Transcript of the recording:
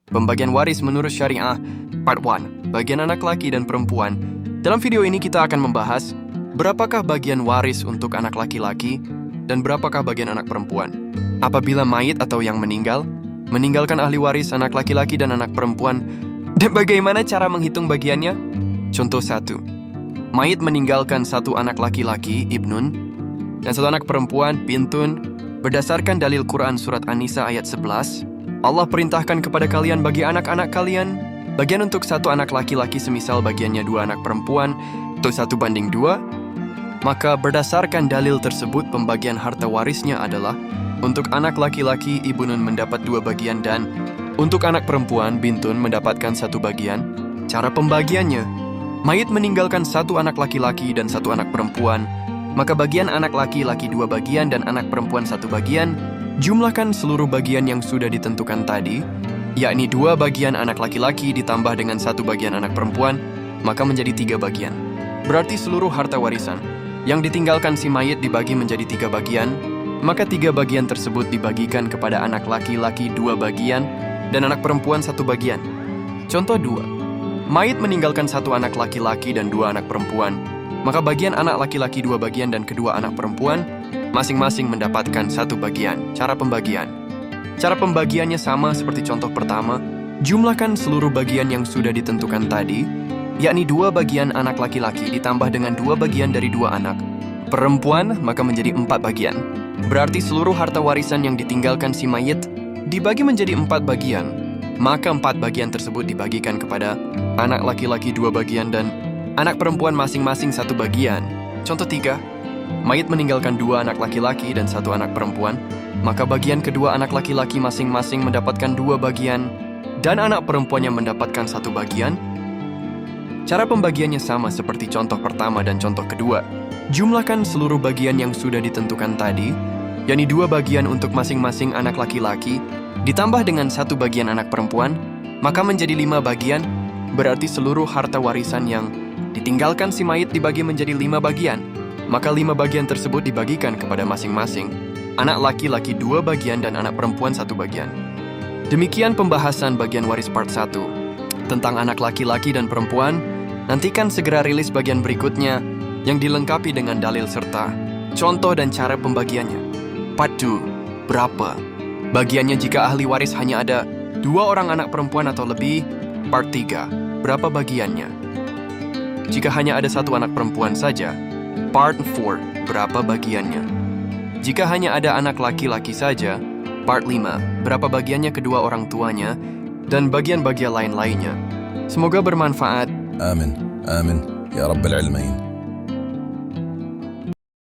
Pembagian waris menurut syariah, Part 1, bagian anak laki dan perempuan. Dalam video ini kita akan membahas berapakah bagian waris untuk anak laki-laki dan berapakah bagian anak perempuan. Apabila mayit atau yang meninggalkan ahli waris anak laki-laki dan anak perempuan, dan bagaimana cara menghitung bagiannya? Contoh 1. Mayit meninggalkan satu anak laki-laki, ibnun, dan satu anak perempuan, bintun. Berdasarkan dalil Quran Surat An-Nisa ayat 11, Allah perintahkan kepada kalian bagi anak-anak kalian, bagian untuk satu anak laki-laki semisal bagiannya 2 anak perempuan, atau 1:2. Maka berdasarkan dalil tersebut pembagian harta warisnya adalah untuk anak laki-laki ibnun mendapat 2 bagian dan untuk anak perempuan bintun mendapatkan 1 bagian. Cara pembagiannya, mayit meninggalkan 1 anak laki-laki dan 1 anak perempuan, maka bagian anak laki-laki 2 bagian dan anak perempuan 1 bagian. Jumlahkan seluruh bagian yang sudah ditentukan tadi, yakni 2 bagian anak laki-laki ditambah dengan 1 bagian anak perempuan, maka menjadi 3 bagian. Berarti seluruh harta warisan yang ditinggalkan si mayit dibagi menjadi 3 bagian, maka 3 bagian tersebut dibagikan kepada anak laki-laki 2 bagian dan anak perempuan 1 bagian. Contoh 2. Mayit meninggalkan 1 anak laki-laki dan 2 anak perempuan, maka bagian anak laki-laki 2 bagian dan kedua anak perempuan masing-masing mendapatkan 1 bagian. Cara pembagiannya sama seperti contoh pertama. Jumlahkan seluruh bagian yang sudah ditentukan tadi, yakni 2 bagian anak laki-laki ditambah dengan 2 bagian dari 2 anak perempuan, maka menjadi 4 bagian. Berarti seluruh harta warisan yang ditinggalkan si mayit dibagi menjadi 4 bagian, maka 4 bagian tersebut dibagikan kepada anak laki-laki 2 bagian dan anak perempuan masing-masing 1 bagian. Contoh 3. Mayit meninggalkan 2 anak laki-laki dan 1 anak perempuan, maka bagian kedua anak laki-laki masing-masing mendapatkan 2 bagian dan anak perempuannya mendapatkan 1 bagian. Cara pembagiannya sama seperti contoh pertama dan contoh kedua. Jumlahkan seluruh bagian yang sudah ditentukan tadi, yakni 2 bagian untuk masing-masing anak laki-laki ditambah dengan 1 bagian anak perempuan, maka menjadi 5 bagian. Berarti seluruh harta warisan yang ditinggalkan si mayit dibagi menjadi 5 bagian, maka 5 bagian tersebut dibagikan kepada masing-masing anak laki-laki 2 bagian dan anak perempuan 1 bagian. Demikian pembahasan bagian waris part 1 tentang anak laki-laki dan perempuan. Nantikan segera rilis bagian berikutnya yang dilengkapi dengan dalil serta contoh dan cara pembagiannya. Part 2, berapa bagiannya jika ahli waris hanya ada 2 orang anak perempuan atau lebih. Part 3, berapa bagiannya jika hanya ada 1 anak perempuan saja. Part 4, berapa bagiannya jika hanya ada anak laki-laki saja. Part 5, berapa bagiannya kedua orang tuanya, dan bagian-bagian lain-lainnya. Semoga bermanfaat. Amin, amin, ya Rabbal Alamin.